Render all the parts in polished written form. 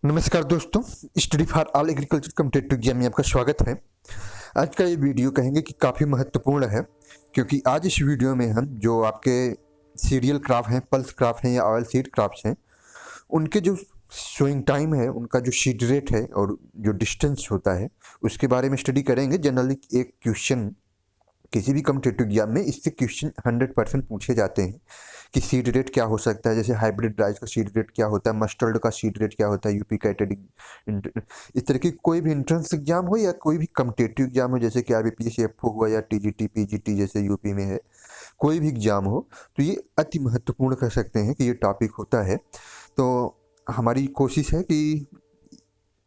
नमस्कार दोस्तों, study for all agriculture competitive exam में आपका स्वागत है। आज का ये वीडियो कहेंगे कि काफ़ी महत्वपूर्ण है, क्योंकि आज इस वीडियो में हम जो आपके सीरियल क्रॉप हैं, पल्स क्रॉप हैं या ऑयल सीड क्रॉप्स हैं, उनके जो सोइंग टाइम है, उनका जो सीड रेट है और जो डिस्टेंस होता है, उसके बारे में स्टडी करेंगे। जनरली एक क्वेश्चन किसी भी कॉम्पिटिटिव एग्जाम में इससे क्वेश्चन 100% पूछे जाते हैं कि सीड रेट क्या हो सकता है। जैसे हाइब्रिड राइस का सीड रेट क्या होता है, मस्टर्ड का सीड रेट क्या होता है, यूपी कैटेगरी। इस तरह की कोई भी एंट्रेंस एग्जाम हो या कोई भी कॉम्पिटिटिव एग्जाम हो, जैसे कि आईबीपीएस एफओ हुआ या टीजीटी पीजीटी जैसे यूपी में है, कोई भी एग्जाम हो तो ये अति महत्वपूर्ण कह सकते हैं कि ये टॉपिक होता है। तो हमारी कोशिश है कि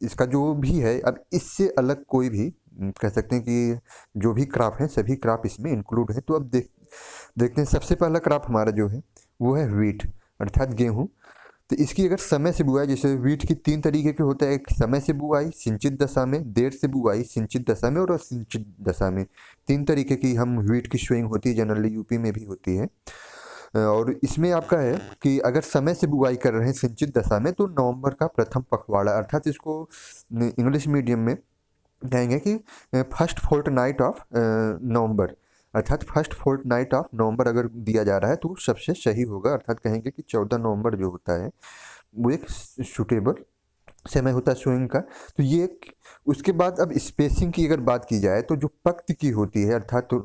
इसका जो भी है, अब इससे अलग कोई भी कह सकते हैं कि जो भी क्रॉप है सभी क्रॉप इसमें इंक्लूड है। तो अब देखते हैं। सबसे पहला क्रॉप हमारा जो है वो है व्हीट, अर्थात गेहूँ। तो इसकी अगर समय से बुआई, जैसे व्हीट की 3 तरीके के होता है, एक समय से बुआई, सिंचित दशा में, देर से बुआई, सिंचित दशा में और असिंचित दशा में। 3 तरीके की हम व्हीट की सोइंग होती है, जनरली यूपी में भी होती है। और इसमें आपका है कि अगर समय से बुआई कर रहे हैं सिंचित दशा में, तो नवंबर का प्रथम पखवाड़ा, अर्थात इसको इंग्लिश मीडियम में कहेंगे कि first fortnight of November, अर्थात first fortnight of November अगर दिया जा रहा है तो सबसे सही होगा। अर्थात कहेंगे कि 14 नवंबर जो होता है वो एक सूटेबल समय होता है सोइंग का। तो ये उसके बाद अब स्पेसिंग की अगर बात की जाए तो जो पक्त की होती है, अर्थात तो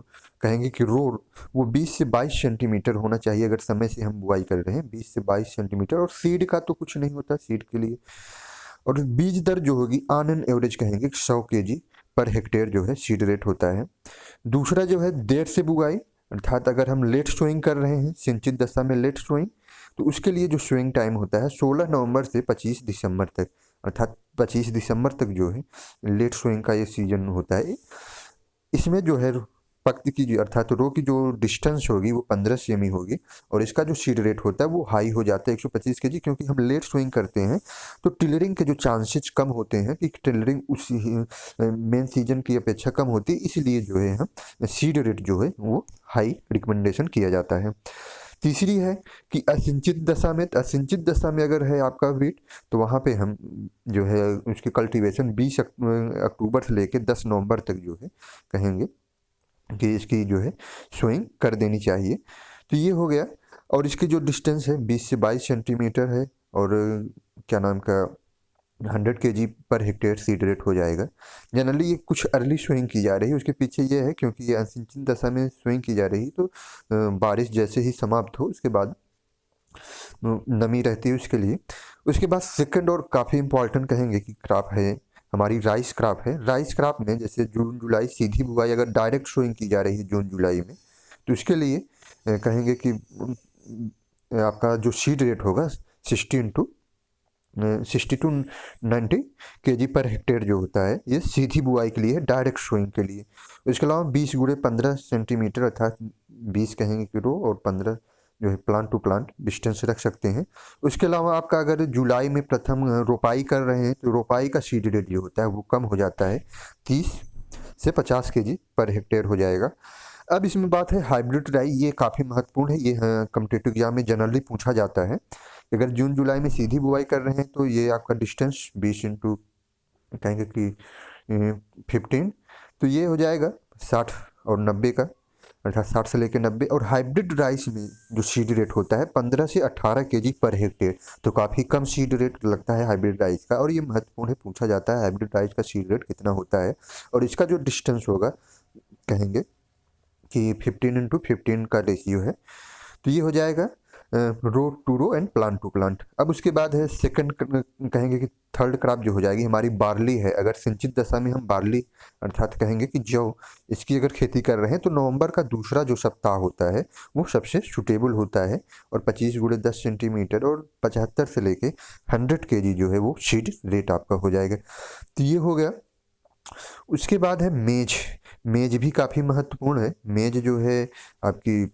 कहेंगे कि रोड, वो 20 से 22 सेंटीमीटर होना चाहिए अगर समय से हम बुआई कर रहे हैं, 20 से 22 सेंटीमीटर। और सीड का तो कुछ नहीं होता सीड के लिए। और बीज दर जो होगी ऑन एन एवरेज कहेंगे 100 केजी पर हेक्टेयर जो है सीड रेट होता है। दूसरा जो है देर से बुआई, अर्थात अगर हम लेट सोइंग कर रहे हैं सिंचित दशा में लेट सोइंग, तो उसके लिए जो सोइंग टाइम होता है 16 नवंबर से 25 दिसंबर तक, अर्थात 25 दिसंबर तक जो है लेट सोइंग का ये सीजन होता है। इसमें जो है पक्त की जो अर्थात रो की जो डिस्टेंस होगी वो 15 सेमी होगी। और इसका जो सीड रेट होता है वो हाई हो जाता है 125 केजी, क्योंकि हम लेट सोइंग करते हैं तो टिलरिंग के जो चांसेस कम होते हैं कि टिलरिंग उसी मेन सीजन की अपेक्षा कम होती है, इसलिए जो है हम सीड रेट जो है वो हाई रिकमेंडेशन किया जाता है। तीसरी है कि असिंचित दशा में, असिंचित दशा में अगर है आपका वीट, तो वहाँ पे हम जो है उसकी कल्टीवेशन 20 अक्टूबर से लेकर 10 नवंबर तक जो है कहेंगे कि इसकी जो है सोइंग कर देनी चाहिए। तो ये हो गया। और इसकी जो डिस्टेंस है 20 से 22 सेंटीमीटर है। और क्या नाम का 100 KG per hectare seed rate हो जाएगा। जनरली ये कुछ अर्ली स्विंग की जा रही है, उसके पीछे ये है क्योंकि ये असिंचित दशा में स्विंग की जा रही है, तो बारिश जैसे ही समाप्त हो उसके बाद नमी रहती है उसके लिए। उसके बाद सेकंड और काफ़ी इंपॉर्टेंट कहेंगे कि क्रॉप है हमारी राइस क्रॉप है। राइस क्रॉप में जैसे जून जुलाई सीधी बुआई अगर डायरेक्ट सोइंग की जा रही है जून जुलाई में, तो इसके लिए कहेंगे कि आपका जो सीड रेट होगा 60 टू 90 केजी पर हेक्टेयर जो होता है, ये सीधी बुआई के लिए, डायरेक्ट सोइंग के लिए। इसके अलावा 20 गुणे 15 सेंटीमीटर, अर्थात 20 कहेंगे कि रो और 15 जो है प्लांट टू प्लांट डिस्टेंस रख सकते हैं। उसके अलावा आपका अगर जुलाई में प्रथम रोपाई कर रहे हैं तो रोपाई का सीड रेट जो होता है वो कम हो जाता है, 30 से 50 केजी पर हेक्टेयर हो जाएगा। अब इसमें बात है हाइब्रिड राई, ये काफ़ी महत्वपूर्ण है। ये कॉम्पिटिटिव एग्जाम में जनरली पूछा जाता है। अगर जून जुलाई में सीधी बुआई कर रहे हैं तो ये आपका डिस्टेंस 20 इंटू कहेंगे कि 15, तो ये हो जाएगा 60 और 90 का, अर्थात 60 से लेकर 90। और हाइब्रिड राइस में जो सीड रेट होता है 15 से 18 केजी पर हेक्टेयर, तो काफ़ी कम सीड रेट लगता है हाइब्रिड राइस का। और ये महत्वपूर्ण है, पूछा जाता है हाइब्रिड राइस का सीड रेट कितना होता है। और इसका जो डिस्टेंस होगा कहेंगे कि 15 इंटू 15 का रेशियो है, तो ये हो जाएगा row to row and plant to plant. अब उसके बाद है सेकंड कहेंगे कि थर्ड क्रॉप जो हो जाएगी हमारी बार्ली है। अगर सिंचित दशा में हम बार्ली अर्थात कहेंगे कि जौ, इसकी अगर खेती कर रहे हैं तो नवंबर का दूसरा जो सप्ताह होता है वो सबसे सुटेबल होता है। और 25 गुणे 10 सेंटीमीटर और 75 से लेके 100 केजी जो है वो सीड रेट आपका हो जाएगा। तो ये हो गया। उसके बाद है मेज। मेज भी काफ़ी महत्वपूर्ण है। मेज जो है आपकी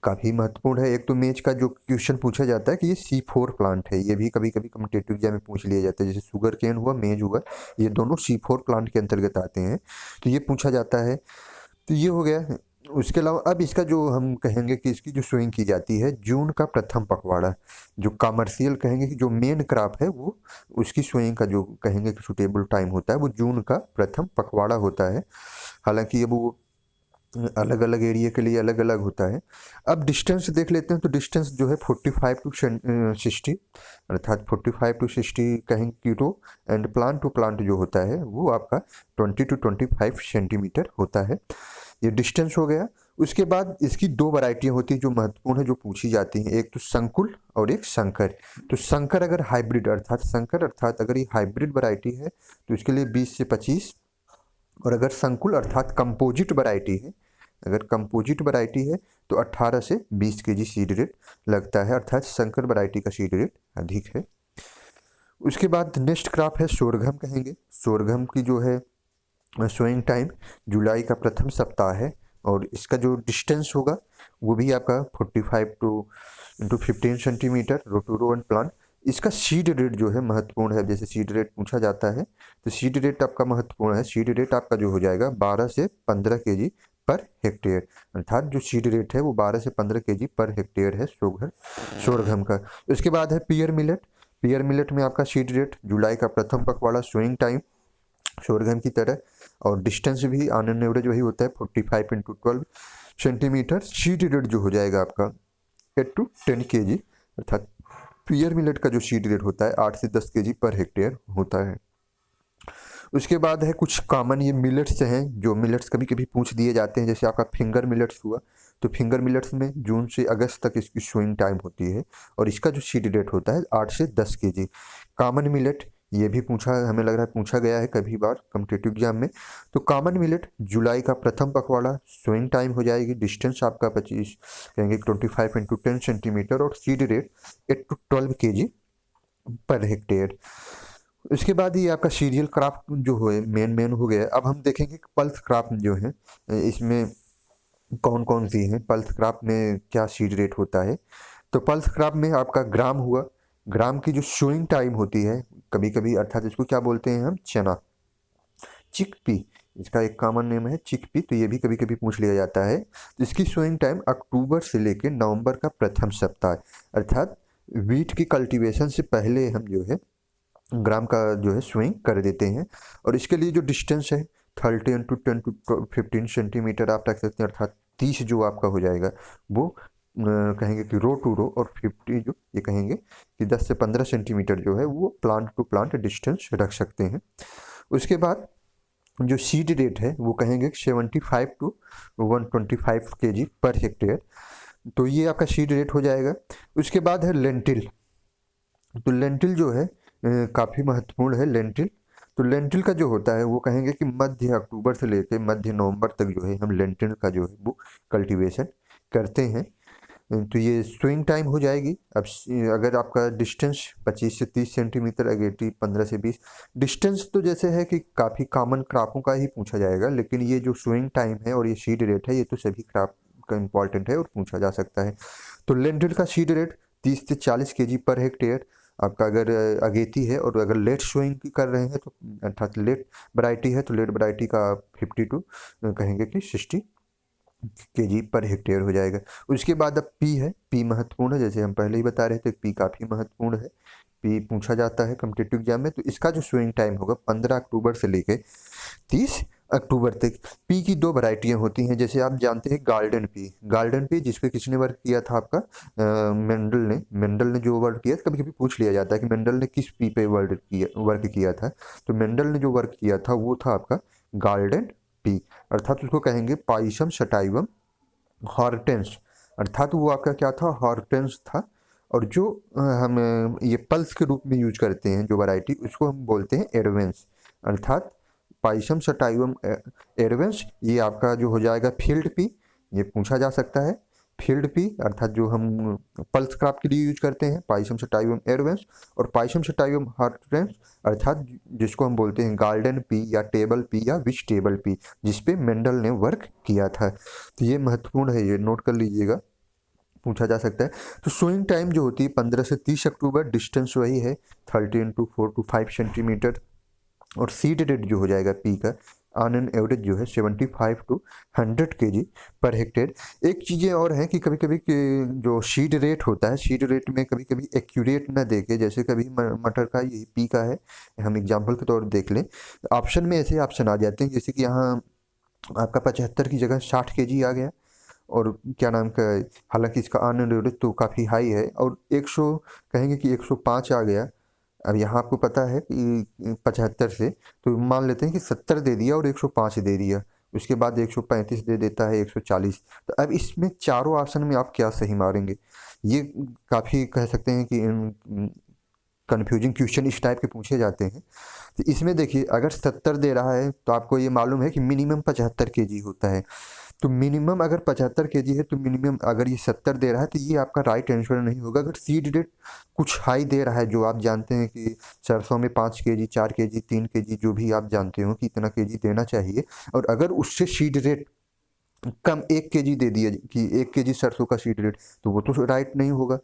काफ़ी महत्वपूर्ण है। एक तो मेज का जो क्वेश्चन पूछा जाता है कि ये C4 प्लांट है, ये भी कभी कभी कॉम्पिटिटिव एग्जाम में पूछ लिया जाता है। जैसे शुगर केन हुआ, मेज हुआ, ये दोनों C4 प्लांट के अंतर्गत आते हैं, तो ये पूछा जाता है। तो ये हो गया। उसके अलावा अब इसका जो हम कहेंगे कि इसकी जो स्विंग की जाती है जून का प्रथम पखवाड़ा, जो कमर्शियल कहेंगे कि जो मेन क्रॉप है वो उसकी स्विंग का जो कहेंगे कि सुटेबल टाइम होता है वो जून का प्रथम पखवाड़ा होता है। हालांकि अब वो अलग अलग एरिया के लिए अलग अलग होता है। अब डिस्टेंस देख लेते हैं, तो डिस्टेंस जो है 45 टू 60, अर्थात 45 टू 60 कहेंगे kilo, and plant to plant जो होता है वो आपका 20 टू 25 सेंटीमीटर होता है। ये डिस्टेंस हो गया। उसके बाद इसकी दो वैरायटियाँ होती हैं जो महत्वपूर्ण है, जो पूछी जाती हैं, एक तो संकुल और एक संकर। तो संकर अगर हाइब्रिड अर्थात अगर ये हाइब्रिड वैरायटी है तो इसके लिए 20 से 25, और अगर संकुल अर्थात कंपोजिट वैरायटी है, अगर कंपोजिट वैरायटी है तो 18 से 20 केजी सीड रेट लगता है, अर्थात संकर वैरायटी का सीड रेट अधिक है। उसके बाद नेक्स्ट क्रॉप है सोरघम कहेंगे। सोरघम की जो है सोइंग टाइम जुलाई का प्रथम सप्ताह है, और इसका जो डिस्टेंस होगा वो भी आपका 45 to 15 centimetre row to row and plant. इसका सीड रेट जो है महत्वपूर्ण है, जैसे सीड रेट पूछा जाता है तो सीड रेट आपका महत्वपूर्ण है। सीड रेट आपका जो हो जाएगा 12 से 15 केजी पर हेक्टेयर, अर्थात जो सीड रेट है वो 12 से 15 केजी पर हेक्टेयर है सोरघम का। उसके बाद है पियर मिलेट। पियर मिलेट में आपका सीड रेट जुलाई का प्रथम पखवाड़ा, स्विंग टाइम सोरघम की तरह, और डिस्टेंस भी ऑन एन एवरेज वही होता है 45 इंटू 12 सेंटीमीटर। सीड रेट जो हो जाएगा आपका 8 टू 10 केजी, अर्थात पियर मिलेट का जो सीड रेट होता है 8 से 10 केजी पर हेक्टेयर होता है। उसके बाद है कुछ कॉमन ये मिलेट्स हैं, जो मिलेट्स कभी कभी पूछ दिए जाते हैं, जैसे आपका फिंगर मिलेट्स हुआ। तो फिंगर मिलेट्स में जून से अगस्त तक इसकी सोइंग टाइम होती है, और इसका जो सीड रेट होता है 8 से 10 केजी। कॉमन मिलेट ये भी पूछा, हमें लग रहा है पूछा गया है कभी बार कॉम्पिटिटिव एग्जाम में। तो कॉमन मिलेट जुलाई का प्रथम पखवाड़ा, सोइंग टाइम हो जाएगी, डिस्टेंस आपका 25 कहेंगे 25 इंटू 10 सेंटीमीटर, और seed rate 8 to 12 KG per hectare. उसके बाद ये आपका सीरियल क्राफ्ट जो है मेन हो गया। अब हम देखेंगे कि पल्स क्राफ्ट जो है इसमें कौन कौन सी हैं, पल्स क्राफ्ट में क्या सीड रेट होता है। तो पल्स क्राफ्ट में आपका ग्राम हुआ। ग्राम की जो शोइंग टाइम होती है कभी कभी, अर्थात इसको क्या बोलते हैं हम, चना, चिकपी, इसका एक कॉमन नेम है चिकपी, तो ये भी कभी कभी पूछ लिया जाता है। तो इसकी सोइंग टाइम अक्टूबर से लेकर नवंबर का प्रथम सप्ताह, अर्थात वीट की कल्टीवेशन से पहले हम जो है ग्राम का जो है स्विंग कर देते हैं। और इसके लिए जो डिस्टेंस है 30 टू 10 टू 15 सेंटीमीटर आप रख सकते हैं, अर्थात 30 जो आपका हो जाएगा वो कहेंगे कि रो टू रो, और 50 जो ये कहेंगे कि 10 से 15 सेंटीमीटर जो है वो प्लांट टू प्लांट डिस्टेंस रख सकते हैं। उसके बाद जो सीड रेट है वो कहेंगे 75 टू 125 केजी पर हेक्टेयर, तो ये आपका सीड रेट हो जाएगा। उसके बाद है लेंटिल। तो लेंटिल जो है काफ़ी महत्वपूर्ण है लेंटिल। तो लेंटिल का जो होता है वो कहेंगे कि मध्य अक्टूबर से लेकर मध्य नवंबर तक जो है हम लेंटिल का जो है वो कल्टीवेशन करते हैं। तो ये स्विंग टाइम हो जाएगी। अब अगर आपका डिस्टेंस 25 से 30 सेंटीमीटर, अगेटी 15 से 20। डिस्टेंस तो जैसे है कि काफ़ी कॉमन क्रॉपों का ही पूछा जाएगा, लेकिन ये जो स्विंग टाइम है और ये सीड रेट है ये तो सभी क्रॉप का इम्पॉर्टेंट है और पूछा जा सकता है। तो लेंटिल का सीड रेट 30 से 40 केजी पर हेक्टेयर आपका, अगर अगेती है, और अगर लेट शोइंग की कर रहे हैं तो अर्थात लेट वैरायटी है तो लेट वैरायटी का 50 टू कहेंगे कि 60 केजी पर हेक्टेयर हो जाएगा। उसके बाद अब पी है। पी महत्वपूर्ण है, जैसे हम पहले ही बता रहे थे, पी काफ़ी महत्वपूर्ण है। पी पूछा जाता है कॉम्पिटिटिव एग्जाम में। तो इसका जो स्विंग टाइम होगा 15 अक्टूबर से लेके 30 अक्टूबर तक। पी की दो वैरायटियां होती हैं, जैसे आप जानते हैं गार्डन पी जिस पे किसने वर्क किया था आपका मेंडल ने जो वर्क किया, कभी कभी पूछ लिया जाता है कि मेंडल ने किस पी पे वर्क किया था। तो मेंडल ने जो वर्क किया था वो था आपका गार्डन पी, अर्थात उसको कहेंगे पाइसम सटाइवम हॉर्टेंस, अर्थात वो आपका क्या था, हॉर्टेंस था। और जो हम ये पल्स के रूप में यूज करते हैं जो वैरायटी, उसको हम बोलते हैं एडवेंस, अर्थात पाइसम सटाइवम एडवेंस। ये आपका जो हो जाएगा फील्ड पी, ये पूछा जा सकता है। फील्ड पी अर्थात जो हम पल्स क्रॉप के लिए यूज करते हैं पाइसम सटाइवम एडवेंस, और पाइसम सटाइवम हॉर्टेंस अर्थात जिसको हम बोलते हैं गार्डन पी या टेबल पी या विच टेबल पी, जिसपे मेंडल ने वर्क किया था। तो ये महत्वपूर्ण है, ये नोट कर लीजिएगा, पूछा जा सकता है। तो सोइंग टाइम जो होती है 15 से 30 अक्टूबर, डिस्टेंस वही है 30 इंटू 4 टू 5 सेंटीमीटर, और सीड रेट जो हो जाएगा पी का ऑन एन एवरेज जो है 75 टू 100 केजी पर हेक्टेयर। एक चीज़ें और हैं कि कभी कभी जो सीड रेट होता है, सीड रेट में कभी कभी एक्यूरेट ना देके, जैसे कभी मटर का यही पी का है, हम एग्जांपल के तौर पर देख लें, ऑप्शन में ऐसे ऑप्शन आ जाते हैं जैसे कि यहाँ आपका 75 की जगह 60 केजी आ गया, और क्या नाम का, हालांकि इसका ऑन एन एवरेज तो काफ़ी हाई है, और 100 कहेंगे कि 105 आ गया। अब यहाँ आपको पता है कि 75 से, तो मान लेते हैं कि 70 दे दिया और 105 दे दिया, उसके बाद 135 दे देता है, 140। तो अब इसमें चारों ऑप्शन में आप क्या सही मारेंगे, ये काफ़ी कह सकते हैं कि कन्फ्यूजिंग क्वेश्चन इस टाइप के पूछे जाते हैं। तो इसमें देखिए, अगर 70 दे रहा है तो आपको ये मालूम है कि मिनिमम 75 केजी होता है, तो मिनिमम अगर 75 केजी है तो मिनिमम अगर ये 70 दे रहा है तो ये आपका राइट आंसर नहीं होगा। अगर सीड रेट कुछ हाई दे रहा है, जो आप जानते हैं कि सरसों में 5 केजी, 4 केजी, 3 केजी, जो भी आप जानते हो कि इतना केजी देना चाहिए, और अगर उससे सीड रेट कम 1 केजी दे दिया कि 1 केजी सरसों का सीड रेट, तो वो तो राइट नहीं होगा।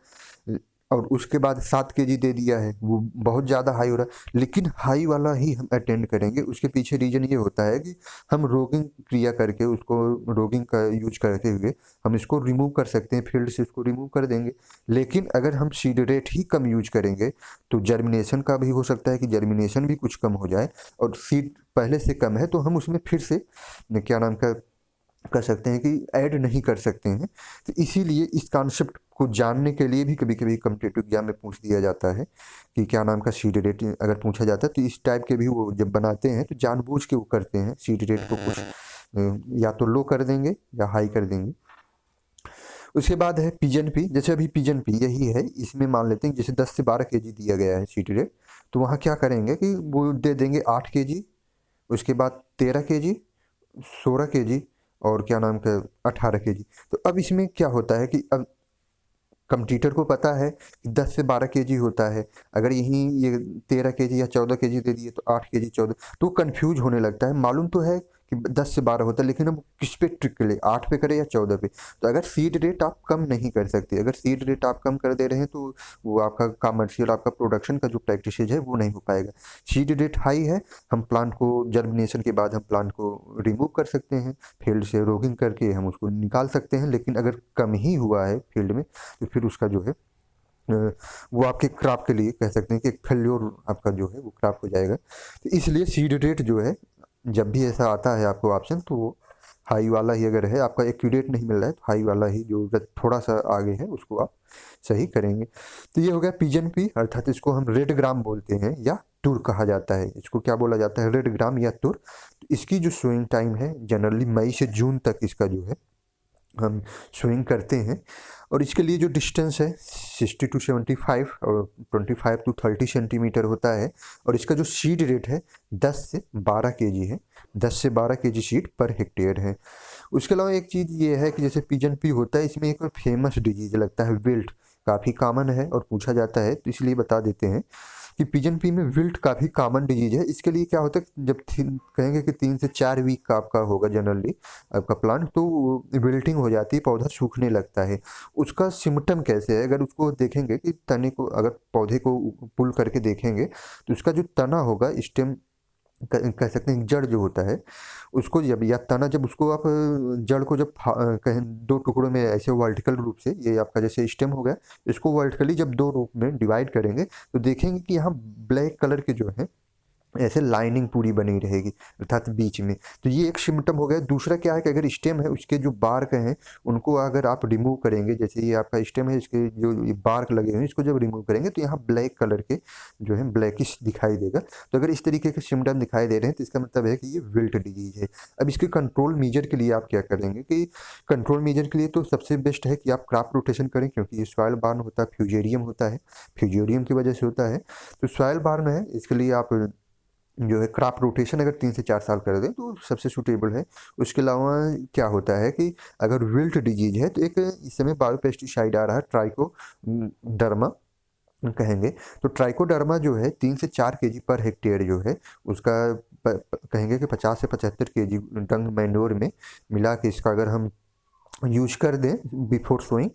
और उसके बाद 7 केजी दे दिया है, वो बहुत ज़्यादा हाई हो रहा है, लेकिन हाई वाला ही हम अटेंड करेंगे। उसके पीछे रीजन ये होता है कि हम रोगिंग क्रिया करके, उसको रोगिंग का यूज करते हुए हम इसको रिमूव कर सकते हैं, फील्ड से इसको रिमूव कर देंगे। लेकिन अगर हम सीड रेट ही कम यूज करेंगे तो जर्मिनेशन का भी हो सकता है कि जर्मिनेशन भी कुछ कम हो जाए, और सीड पहले से कम है तो हम उसमें फिर से क्या नाम का कर सकते हैं कि ऐड नहीं कर सकते हैं। तो इसीलिए इस कॉन्सेप्ट को जानने के लिए भी कभी कभी कॉम्पिटिटिव एग्जाम में पूछ दिया जाता है कि क्या नाम का सीड रेट अगर पूछा जाता है तो इस टाइप के भी वो जब बनाते हैं तो जानबूझ के वो करते हैं, सीड रेट को कुछ या तो लो कर देंगे या हाई कर देंगे। उसके बाद है पिजन पी। जैसे अभी पिजन पी यही है, इसमें मान लेते हैं जैसे 10 से 12 केजी दिया गया है सीड रेट, तो वहाँ क्या करेंगे कि वो दे देंगे 8 केजी, उसके बाद 13 केजी, 16 केजी, और क्या नाम का 18 केजी। तो अब इसमें क्या होता है कि अब कंप्यूटर को पता है कि 10 से 12 केजी होता है, अगर यहीं ये 13 केजी या 14 केजी दे दिए तो 8 केजी 14, तो कंफ्यूज होने लगता है। मालूम तो है कि 10 से 12 होता है, लेकिन हम किस पे ट्रिक ले, 8 पे करें या 14 पे। तो अगर सीड रेट आप कम नहीं कर सकते, अगर सीड रेट आप कम कर दे रहे हैं तो वो आपका कमर्शियल, आपका प्रोडक्शन का जो प्रैक्टिसेज है वो नहीं हो पाएगा। सीड रेट हाई है, हम प्लांट को जर्मिनेशन के बाद हम प्लांट को रिमूव कर सकते हैं, फील्ड से रोगिंग करके हम उसको निकाल सकते हैं। लेकिन अगर कम ही हुआ है फील्ड में तो फिर उसका जो है वो आपके क्रॉप के लिए कह सकते हैं कि एक फेल्योर आपका जो है वो क्रॉप हो जाएगा। तो इसलिए सीड रेट जो है, जब भी ऐसा आता है आपको ऑप्शन, तो वो हाई वाला ही अगर है, आपका एक्यूरेट नहीं मिल रहा है तो हाई वाला ही जो थोड़ा सा आगे है उसको आप सही करेंगे। तो ये हो गया पिजन पी, अर्थात इसको हम रेड ग्राम बोलते हैं या तुर कहा जाता है। इसको क्या बोला जाता है, रेड ग्राम या तुर। तो इसकी जो सोइंग टाइम है जनरली मई से जून तक इसका जो है हम स्विंग करते हैं, और इसके लिए जो डिस्टेंस है 60 टू 75 और 25 टू 30 सेंटीमीटर होता है, और इसका जो सीड रेट है 10 से 12 केजी है, 10 से 12 केजी सीड पर हेक्टेयर है। उसके अलावा एक चीज़ ये है कि जैसे पिजन पी होता है, इसमें एक और फेमस डिजीज लगता है विल्ट, काफ़ी कॉमन है और पूछा जाता है, तो इसलिए बता देते हैं कि पिजन पी में विल्ट काफ़ी कॉमन डिजीज है। इसके लिए क्या होता है, जब कहेंगे कि 3 से 4 वीक का आपका होगा जनरली आपका प्लांट, तो विल्टिंग हो जाती है, पौधा सूखने लगता है। उसका सिम्टम कैसे है, अगर उसको देखेंगे कि तने को, अगर पौधे को पुल करके देखेंगे तो उसका जो तना होगा, स्टेम कह सकते हैं, जड़ जो होता है उसको जब, या तना जब उसको आप जड़ को जब कहें 2 टुकड़ों में ऐसे वर्टिकल रूप से, ये आपका जैसे स्टेम हो गया, इसको वर्टिकली जब 2 रूप में डिवाइड करेंगे तो देखेंगे कि यहाँ ब्लैक कलर के जो है ऐसे लाइनिंग पूरी बनी रहेगी, अर्थात बीच में। तो ये एक सिम्टम हो गया। दूसरा क्या है कि अगर स्टेम है उसके जो बार्क हैं उनको अगर आप रिमूव करेंगे, जैसे ये आपका स्टेम है, इसके जो बार्क लगे हुए हैं इसको जब रिमूव करेंगे तो यहाँ ब्लैक कलर के जो है ब्लैकिश दिखाई देगा। तो अगर इस तरीके के सिम्टम दिखाई दे रहे हैं तो इसका मतलब है कि ये विल्ट डिजीज है। अब इसके कंट्रोल मेजर के लिए आप क्या करेंगे कि कंट्रोल मेजर के लिए तो सबसे बेस्ट है कि आप क्रॉप रोटेशन करें, क्योंकि ये सॉइल बार्न होता है, फ्यूजेरियम होता है, फ्यूजेरियम की वजह से होता है। तो सॉइल बार्न है, इसके लिए आप जो है क्रॉप रोटेशन अगर 3 से 4 साल कर दें तो सबसे सूटेबल है। उसके अलावा क्या होता है कि अगर विल्ट डिजीज है तो एक इस समय बायोपेस्टिसाइड आ रहा है, ट्राइको डर्मा कहेंगे। तो ट्राइकोडर्मा जो है 3 से 4 केजी पर हेक्टेयर जो है उसका कहेंगे कि 50 से 75 केजी डंग मैन्योर में मिला के इसका अगर हम यूज कर दें बिफोर सोइंग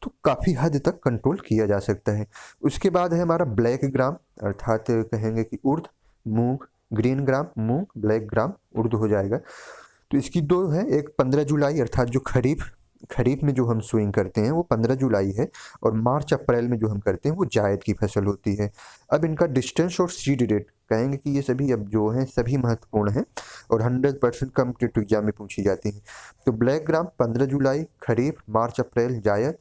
तो काफ़ी हद तक कंट्रोल किया जा सकता है। उसके बाद है हमारा ब्लैक ग्राम, अर्थात कहेंगे कि उर्द, मूंग, ग्रीन ग्राम मूंग, ब्लैक ग्राम उर्द हो जाएगा। तो इसकी दो है, एक 15 जुलाई अर्थात जो खरीफ में जो हम सोइंग करते हैं वो 15 जुलाई है, और मार्च अप्रैल में जो हम करते हैं वो जायद की फसल होती है। अब इनका डिस्टेंस और सीड रेट कहेंगे कि ये सभी अब जो हैं सभी महत्वपूर्ण हैं और 100% कॉम्पिटिटिव एग्जाम में पूछी जाती हैं। तो ब्लैक ग्राम 15 जुलाई खरीफ, मार्च अप्रैल जायद,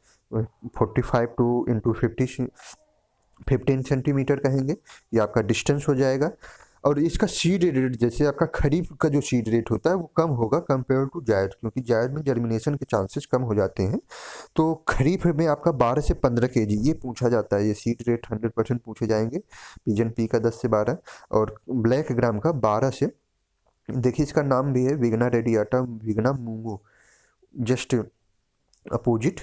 45 टू इंटू 15 सेंटीमीटर कहेंगे, ये आपका डिस्टेंस हो जाएगा। और इसका सीड रेट जैसे आपका खरीफ का जो सीड रेट होता है वो कम होगा कंपेयर टू जायद, क्योंकि जायद में जर्मिनेशन के चांसेस कम हो जाते हैं। तो खरीफ में आपका 12 से 15 केजी ये पूछा जाता है, ये सीड रेट 100% पूछे जाएंगे। पिजन पी का 10 से 12 और ब्लैक ग्राम का 12 से, देखिए इसका नाम भी है विग्ना रेडियाटा, विग्ना मूंगो, जस्ट अपोजिट।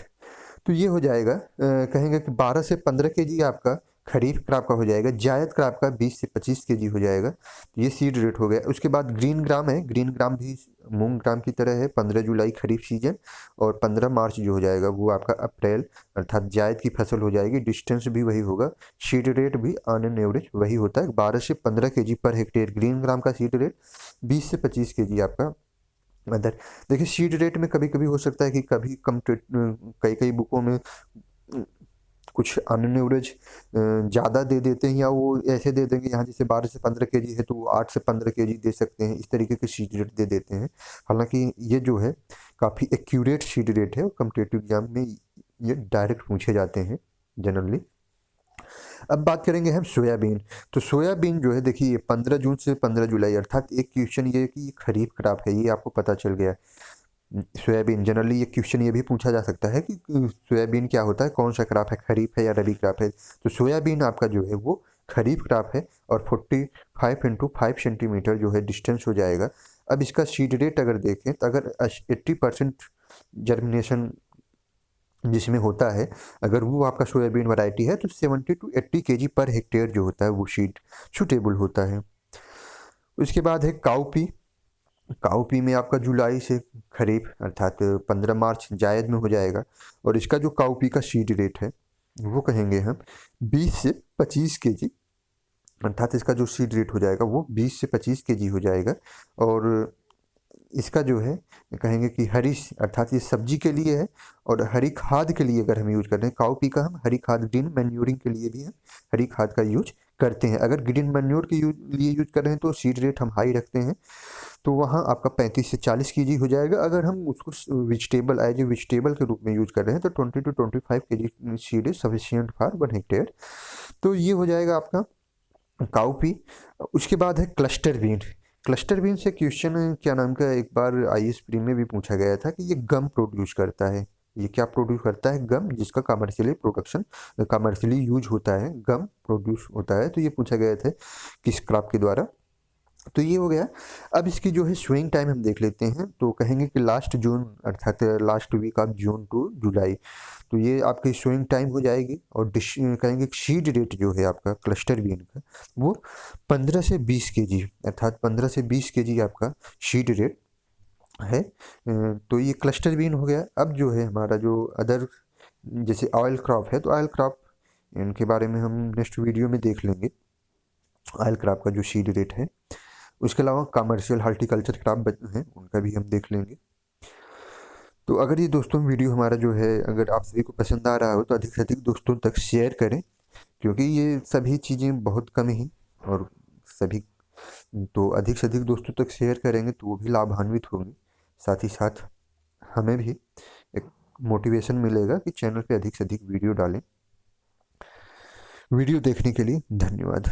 तो ये हो जाएगा कहेंगे कि 12 से 15 केजी आपका खरीफ क्रॉप का हो जाएगा। जायद क्रॉप का 20 से 25 केजी हो जाएगा। तो ये सीड रेट हो गया। उसके बाद ग्रीन ग्राम है, ग्रीन ग्राम भी मूंग ग्राम की तरह है, 15 जुलाई खरीफ सीजन और 15 मार्च जो हो जाएगा वो आपका अप्रैल अर्थात जायद की फसल हो जाएगी। डिस्टेंस भी वही होगा, सीड रेट भी ऑन एन एवरेज वही होता है, 12 से 15 KG per hectare green gram का सीड रेट, 20 से 25 केजी आपका अदर। देखिए सीड रेट में कभी कभी हो सकता है कि कभी कई कई बुकों में कुछ ऑन एवरेज ज़्यादा दे देते हैं, या वो ऐसे दे देंगे यहाँ जैसे 12 से 15 केजी है तो वो 8 से 15 केजी दे सकते हैं, इस तरीके के सीड रेट दे देते हैं। हालांकि ये जो है काफ़ी एक्यूरेट सीड रेट है और कॉम्पिटिटिव एग्जाम में ये डायरेक्ट पूछे जाते हैं जनरली। अब बात करेंगे हम सोयाबीन। तो सोयाबीन जो है देखिए 15 जून से 15 जुलाई अर्थात एक क्वेश्चन ये है कि ये खरीफ क्रॉप है, ये आपको पता चल गया। सोयाबीन जनरली ये क्वेश्चन ये भी पूछा जा सकता है कि सोयाबीन क्या होता है, कौन सा क्रॉप है, खरीफ है या रबी क्रॉप है। तो सोयाबीन आपका जो है वो खरीफ क्रॉप है और 45 इंटू 5 सेंटीमीटर जो है डिस्टेंस हो जाएगा। अब इसका सीड रेट अगर देखें तो अगर 80% जर्मिनेशन जिसमें होता है, अगर वो आपका सोयाबीन वैरायटी है तो 70 टू 80 केजी पर हेक्टेयर जो होता है वो सीड सूटेबल होता है। उसके बाद है काउपी। काउपी में आपका जुलाई से खरीफ अर्थात 15 मार्च जायद में हो जाएगा, और इसका जो काउपी का सीड रेट है वो कहेंगे हम 20 से 25 केजी, अर्थात इसका जो सीड रेट हो जाएगा वो 20 से 25 केजी हो जाएगा। और इसका जो है कहेंगे कि हरी अर्थात ये सब्जी के लिए है, और हरी खाद के लिए अगर हम यूज कर रहे हैं काउपी का, हम हरी खाद ग्रीन मैन्योरिंग के लिए भी हम हरी खाद का यूज करते हैं। अगर ग्रीन मैन्योर के लिए यूज कर रहे हैं तो सीड रेट हम हाई रखते हैं, तो वहाँ आपका 35 से 40 केजी हो जाएगा। अगर हम उसको वेजिटेबल एज ए वेजिटेबल के रूप में यूज कर रहे हैं तो 20 to 25 KG seed is sufficient for 1 hectare. तो ये हो जाएगा आपका काउपी। उसके बाद है क्लस्टर बीन। क्लस्टर बीन से क्वेश्चन क्या नाम का एक बार आईएएस प्री में भी पूछा गया था कि ये गम प्रोड्यूस करता है। ये क्या प्रोड्यूस करता है? गम, जिसका कमर्शियली यूज होता है, गम प्रोड्यूस होता है। तो ये पूछा गया था किस क्रॉप के द्वारा। तो ये हो गया। अब इसकी जो है स्विंग टाइम हम देख लेते हैं। तो कहेंगे कि लास्ट जून अर्थात last week of June to July, तो ये आपकी स्विंग टाइम हो जाएगी। और कहेंगे सीड रेट जो है आपका क्लस्टर बीन का वो 15 से 20 केजी अर्थात 15 से 20 केजी आपका सीड रेट है। तो ये क्लस्टर बीन हो गया। अब जो है हमारा जो अदर जैसे ऑयल क्रॉप है, तो ऑयल क्रॉप इनके बारे में हम नेक्स्ट वीडियो में देख लेंगे, ऑयल क्रॉप का जो सीड रेट है। उसके अलावा कमर्शियल हॉर्टिकल्चर क्रॉप हैं उनका भी हम देख लेंगे। तो अगर ये दोस्तों वीडियो हमारा जो है अगर आप सभी को पसंद आ रहा हो तो अधिक से अधिक दोस्तों तक शेयर करें, क्योंकि ये सभी चीज़ें बहुत कम ही और सभी, तो अधिक से अधिक दोस्तों तक शेयर करेंगे तो वो भी लाभान्वित होंगे। साथ ही साथ हमें भी एक मोटिवेशन मिलेगा कि चैनल पे अधिक से अधिक वीडियो डालें। वीडियो देखने के लिए धन्यवाद।